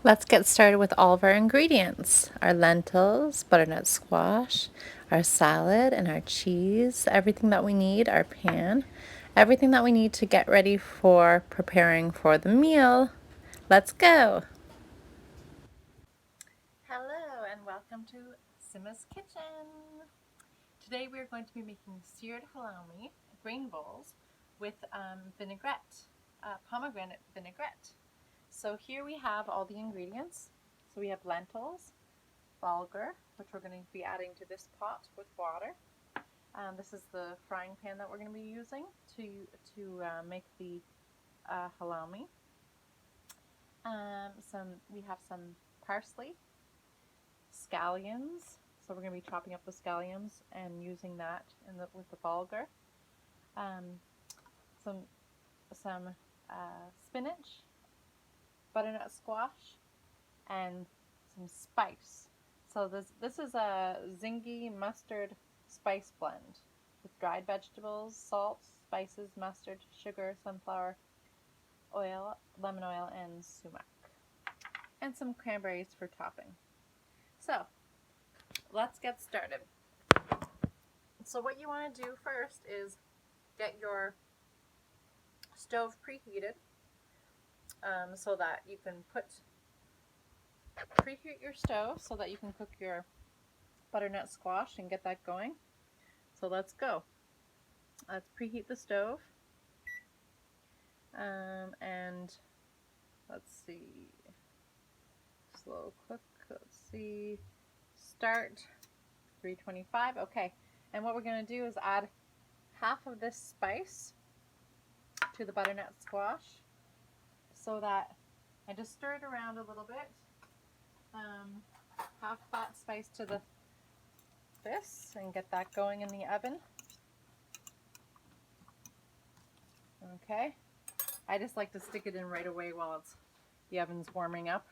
Let's get started with all of our ingredients. Our lentils, butternut squash, our salad, and our cheese, everything that we need, our pan, everything that we need to get ready for preparing for the meal. Let's go! Hello and welcome to Sima's Kitchen. Today we are going to be making seared halloumi grain bowls with vinaigrette, pomegranate vinaigrette. So here we have all the ingredients. So we have lentils, bulgur, which we're going to be adding to this pot with water. This is the frying pan that we're going to be using to make the halloumi. We have some parsley, scallions. So we're going to be chopping up the scallions and using that with the bulgur. Some spinach, butternut squash, and some spice. So this is a zingy mustard spice blend with dried vegetables, salt, spices, mustard, sugar, sunflower oil, lemon oil, and sumac. And some cranberries for topping. So let's get started. So what you want to do first is get your stove preheated so that you can preheat your stove so that you can cook your butternut squash and get that going. So let's go. Let's preheat the stove. And let's see, slow cook, let's see, start 325. Okay, and what we're going to do is add half of this spice to the butternut squash so that I just stir it around a little bit. Half that spice to this and get that going in the oven. Okay, I just like to stick it in right away while the oven's warming up.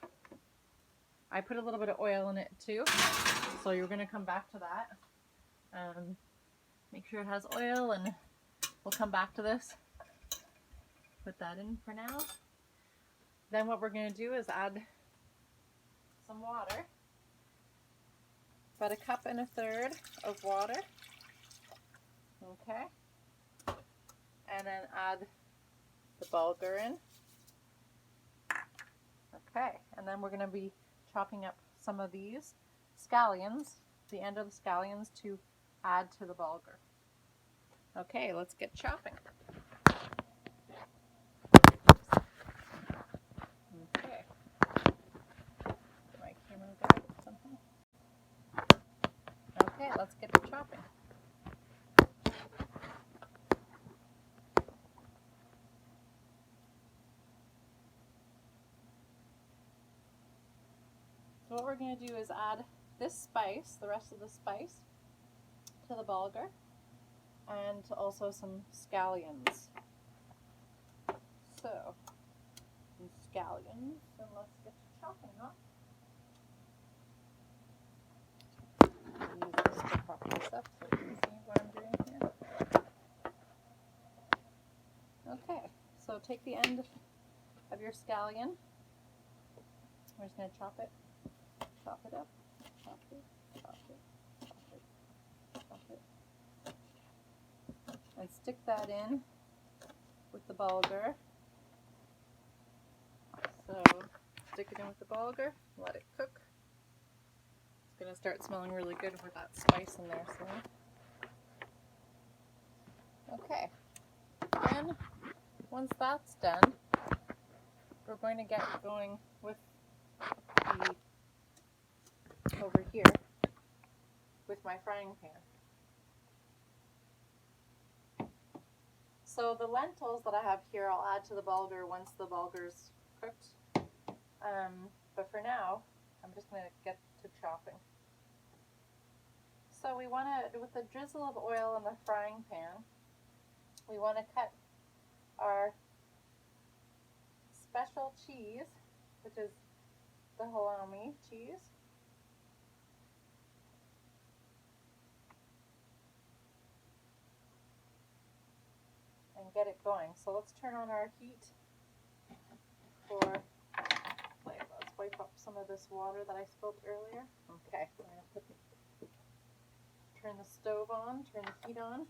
I put a little bit of oil in it too, so you're going to come back to that. Make sure it has oil, and we'll come back to this. Put that in for now. Then what we're going to do is add some water, about 1.25 cups of water. Okay, and then add the bulgur in. Okay, and then we're going to be chopping up some of these scallions, the end of the scallions, to add to the bulgur. Okay, let's get chopping. Okay. My camera died somehow. Okay, let's get to chopping. So what we're going to do is add this spice, the rest of the spice, to the bulgur, and also some scallions. So, some scallions, and let's get to chopping, huh? Use this to prop this up so you can see what I'm doing here. Okay, so take the end of your scallion. We're just going to chop it up, chop it, chop it, chop it, chop it, and stick that in with the bulgur. So stick it in with the bulgur, let it cook. It's going to start smelling really good with that spice in there soon. Okay, then once that's done, we're going to get going with over here with my frying pan. So the lentils that I have here, I'll add to the bulgur once the bulgur's cooked. But for now, I'm just going to get to chopping. So we want to, with the drizzle of oil in the frying pan, we want to cut our special cheese, which is the halloumi cheese. And get it going. So let's turn on our heat for, let's wipe up some of this water that I spilled earlier. Okay, I'm going to turn the stove on, turn the heat on.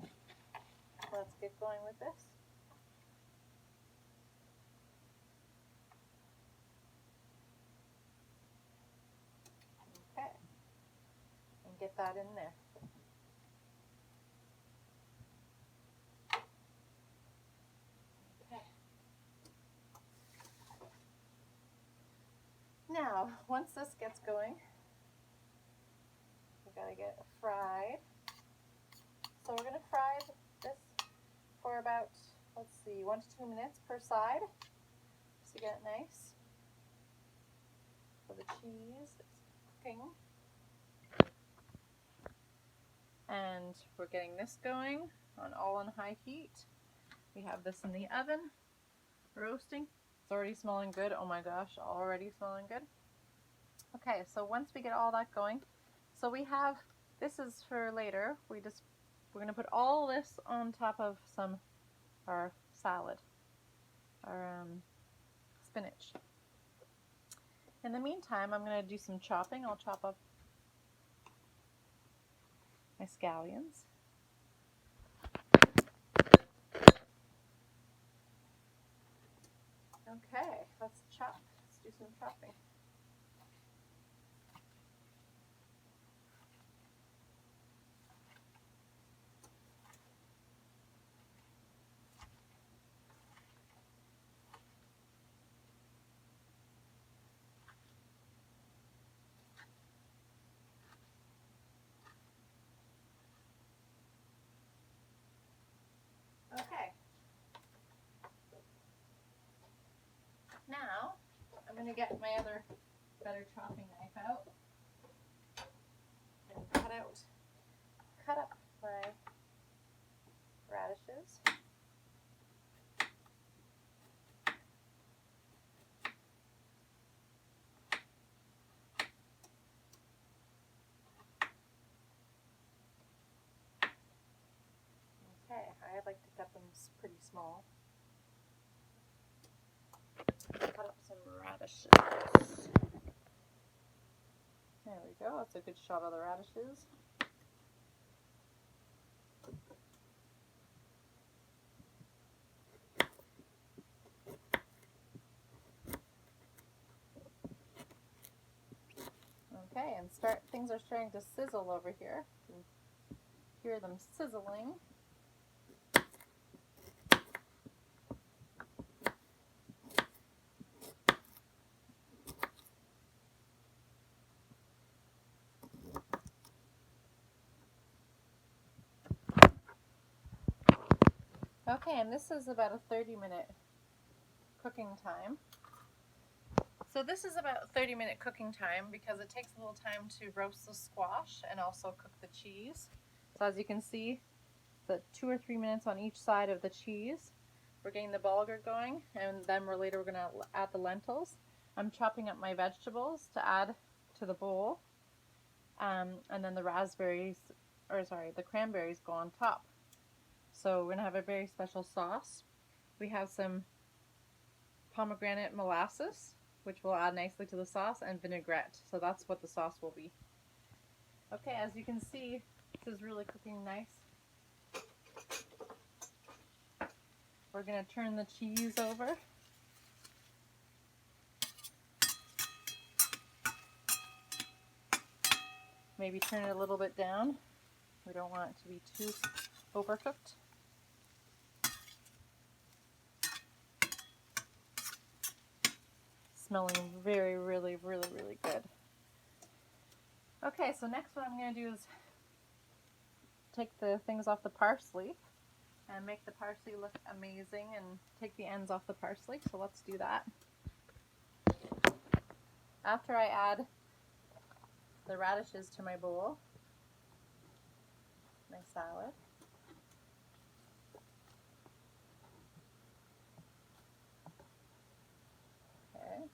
Let's get going with this. Okay, and get that in there. Okay. Now, once this gets going, we gotta get it fried. So we're gonna fry this for about, let's see, 1 to 2 minutes per side, just to get it nice. So the cheese is cooking. And we're getting this going all on high heat. We have this in the oven, roasting. It's already smelling good. Oh my gosh, already smelling good. Okay, so once we get all that going, so we have, this is for later. We're gonna put all this on top of our salad, our spinach. In the meantime, I'm gonna do some chopping. I'll chop up my scallions. Okay, let's chop. Let's do some chopping. Okay. Now, I'm going to get my other better chopping knife out and cut up my radishes. Okay, I like to cut them pretty small. Cut up some radishes. There we go, that's a good shot of the radishes. Okay, and things are starting to sizzle over here. You can hear them sizzling. Okay, and this is about a 30-minute cooking time. So this is about 30-minute cooking time because it takes a little time to roast the squash and also cook the cheese. So as you can see, the 2 or 3 minutes on each side of the cheese. We're getting the bulgur going, and then we're going to add the lentils. I'm chopping up my vegetables to add to the bowl, and then the cranberries go on top. So we're going to have a very special sauce. We have some pomegranate molasses, which will add nicely to the sauce, and vinaigrette. So that's what the sauce will be. Okay, as you can see, this is really cooking nice. We're going to turn the cheese over. Maybe turn it a little bit down. We don't want it to be too overcooked. Smelling really good. Okay, so next what I'm going to do is take the things off the parsley and make the parsley look amazing and take the ends off the parsley. So let's do that. After I add the radishes to my bowl, my salad, okay.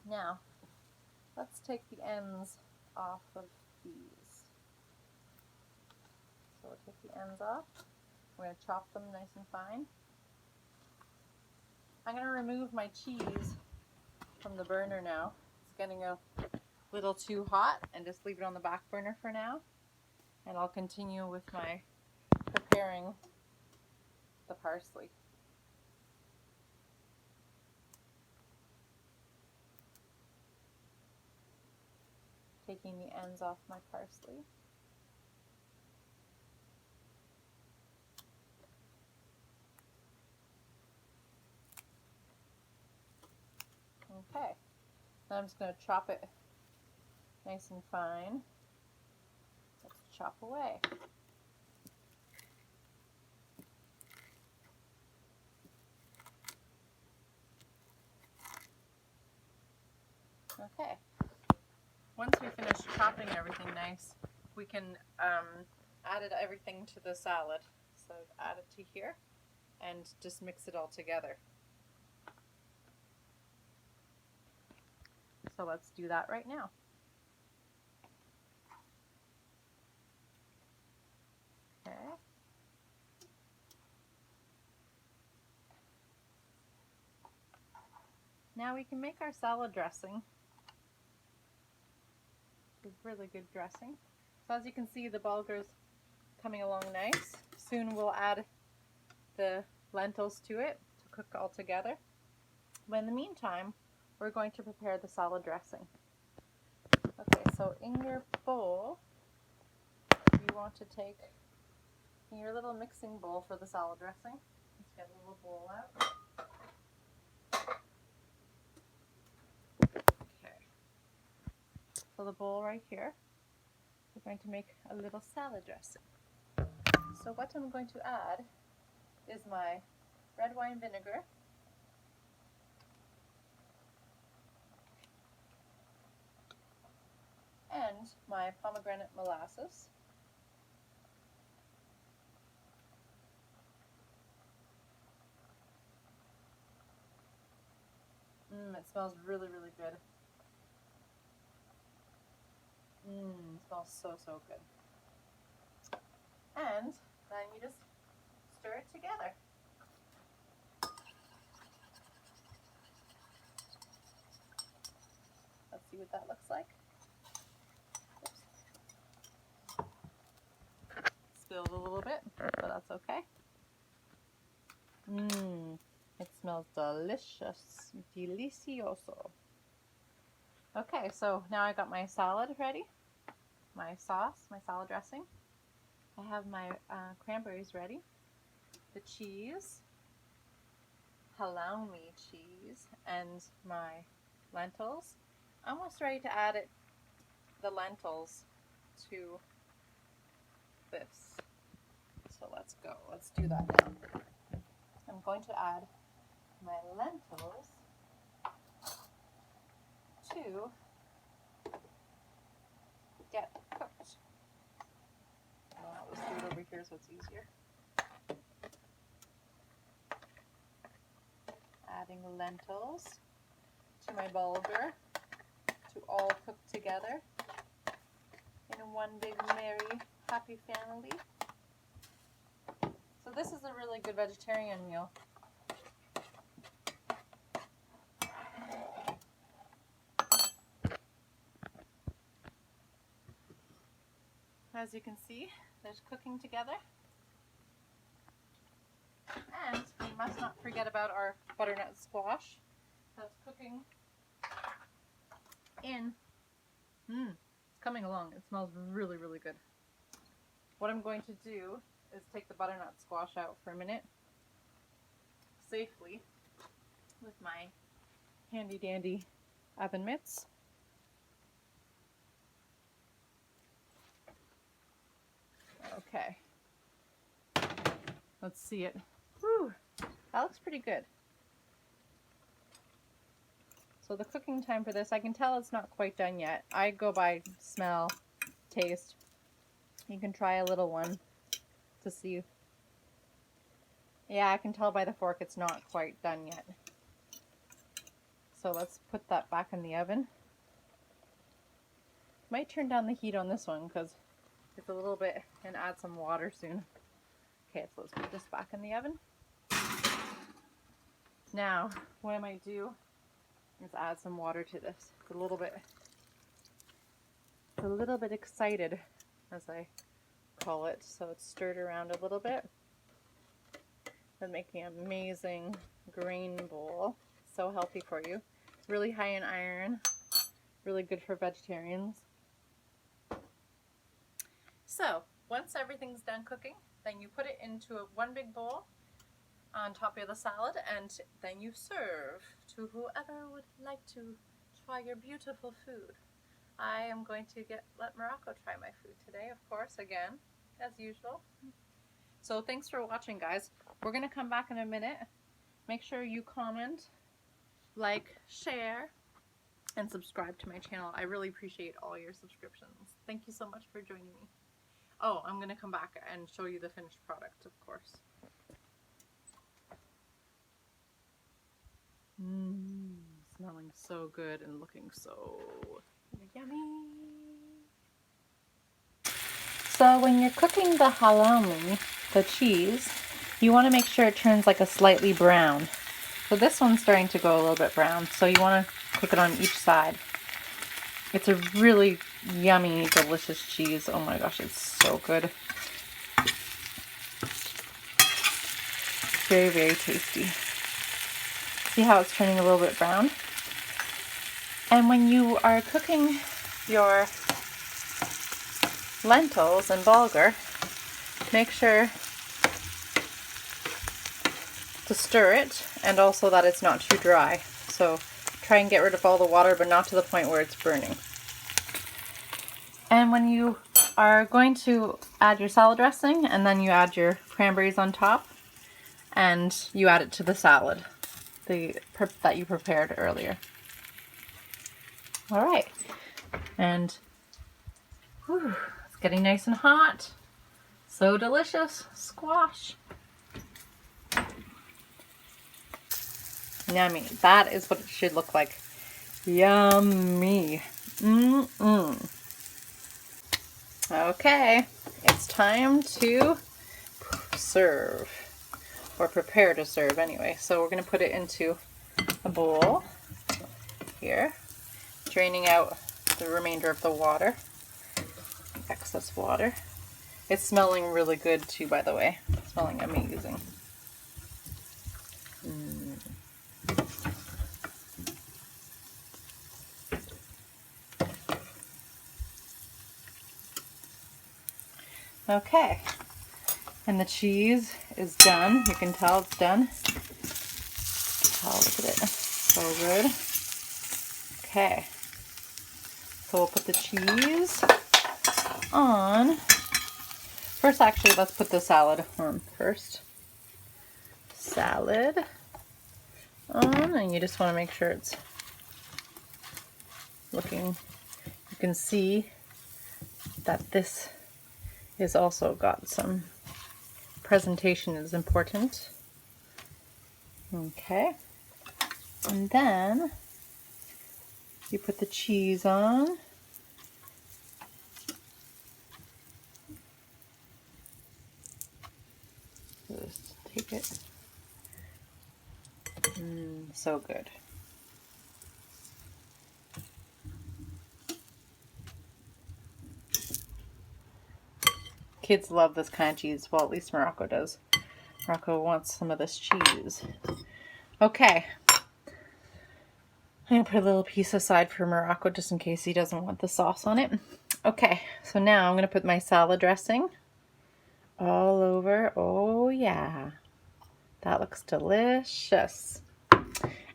Now, let's take the ends off of these. So we'll take the ends off. We're going to chop them nice and fine. I'm going to remove my cheese from the burner now. It's getting a little too hot, and just leave it on the back burner for now. And I'll continue with my preparing the parsley. Taking the ends off my parsley. Okay, now I'm just going to chop it nice and fine. Let's chop away. Okay, once we finish chopping everything nice, we can add everything to the salad. So add it to here and just mix it all together. So let's do that right now. Okay. Now we can make our salad dressing. It's really good dressing. So as you can see, the bulgur's coming along nice. Soon we'll add the lentils to it to cook all together. But in the meantime, we're going to prepare the salad dressing. Okay, so in your bowl, you want to take in your little mixing bowl for the salad dressing. Let's get a little bowl out. So the bowl right here, we're going to make a little salad dressing. So what I'm going to add is my red wine vinegar, and my pomegranate molasses, it smells really, really good. It smells so good. And then you just stir it together. Let's see what that looks like. Oops. Spilled a little bit, but that's okay. It smells delicious. Delicioso. Okay, so now I got my salad ready. My sauce, my salad dressing. I have my cranberries ready. The cheese, halloumi cheese, and my lentils. I'm almost ready to add the lentils to this. So let's go. Let's do that now. I'm going to add my lentils to get cooked. I'll just do it over here so it's easier. Adding lentils to my bulgur to all cook together in one big merry happy family. So this is a really good vegetarian meal. As you can see, there's cooking together. And we must not forget about our butternut squash that's cooking in. It's coming along. It smells really, really good. What I'm going to do is take the butternut squash out for a minute safely with my handy dandy oven mitts. Okay, let's see it. Whew, that looks pretty good. So the cooking time for this, I can tell it's not quite done yet. I go by smell, taste. You can try a little one to see. Yeah, I can tell by the fork it's not quite done yet. So let's put that back in the oven. Might turn down the heat on this one because It's a little bit, and add some water soon. Okay, so let's put this back in the oven. Now, what I might do is add some water to this. It's a little bit excited, as I call it. So it's stirred around a little bit. And making an amazing grain bowl. So healthy for you. Really high in iron. Really good for vegetarians. So, once everything's done cooking, then you put it into one big bowl on top of the salad, and then you serve to whoever would like to try your beautiful food. I am going to let Morocco try my food today, of course, again, as usual. So thanks for watching, guys. We're going to come back in a minute. Make sure you comment, like, share, and subscribe to my channel. I really appreciate all your subscriptions. Thank you so much for joining me. Oh, I'm going to come back and show you the finished product, of course. Smelling so good and looking so yummy. So when you're cooking the halloumi, the cheese, you want to make sure it turns like a slightly brown. So this one's starting to go a little bit brown, so you want to cook it on each side. It's a really yummy, delicious cheese. Oh my gosh, it's so good. Very, very tasty. See how it's turning a little bit brown? And when you are cooking your lentils and bulgur, make sure to stir it, and also that it's not too dry. So try and get rid of all the water, but not to the point where it's burning. And when you are going to add your salad dressing, and then you add your cranberries on top, and you add it to the salad that you prepared earlier. All right, and whew, it's getting nice and hot. So delicious. Squash. Yummy. That is what it should look like. Yummy. Okay, it's time to serve, or prepare to serve anyway. So we're going to put it into a bowl here, draining out the remainder of the water, excess water. It's smelling really good too, by the way. It's smelling amazing. Okay, and the cheese is done. You can tell it's done. Oh, look at it. So good. Okay, so we'll put the cheese on. First, actually, let's put the salad on first. Salad on, and you just want to make sure it's looking, you can see that this is also got some presentation is important. Okay, and then you put the cheese on. Just take it. So good. Kids love this kind of cheese. Well, at least Morocco does. Morocco wants some of this cheese. Okay. I'm going to put a little piece aside for Morocco just in case he doesn't want the sauce on it. Okay, so now I'm going to put my salad dressing all over. Oh yeah. That looks delicious.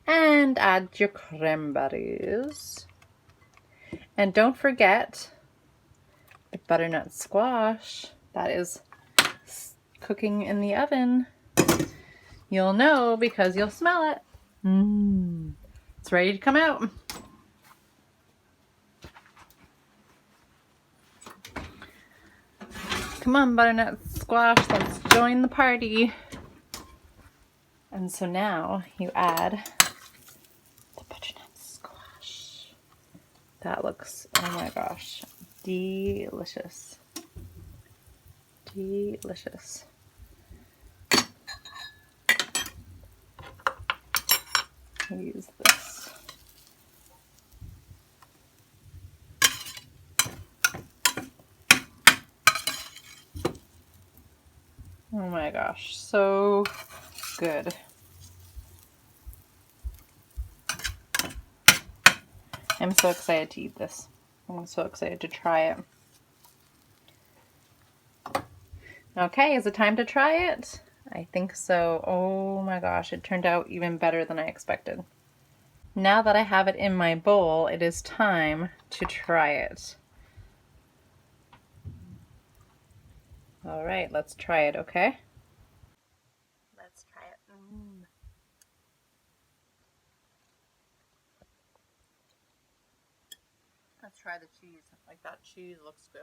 And add your cranberries. And don't forget the butternut squash. That is cooking in the oven. You'll know because you'll smell it. It's ready to come out. Come on, butternut squash, let's join the party. And so now you add the butternut squash. That looks, oh my gosh, delicious. Delicious. Use this. Oh my gosh, so good. I'm so excited to eat this. I'm so excited to try it. Okay, is it time to try it? I think so. Oh my gosh, it turned out even better than I expected. Now that I have it in my bowl, it is time to try it. All right, let's try it, okay? Let's try it. Let's try the cheese. Like, that cheese looks good.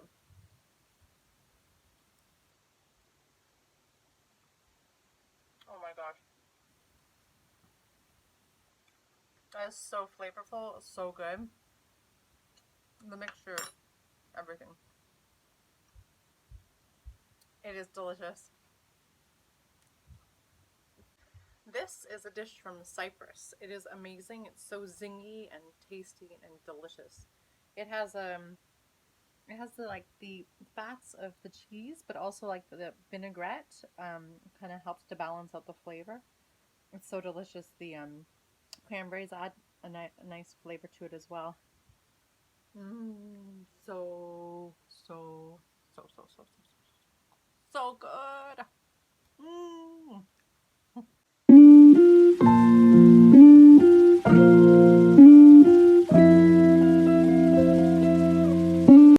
Oh my gosh. That is so flavorful, so good. The mixture, everything. It is delicious. This is a dish from Cyprus. It is amazing. It's so zingy and tasty and delicious. It has the fats of the cheese, but also like the vinaigrette kind of helps to balance out the flavor. It's so delicious. The cranberries add a nice flavor to it as well. So good.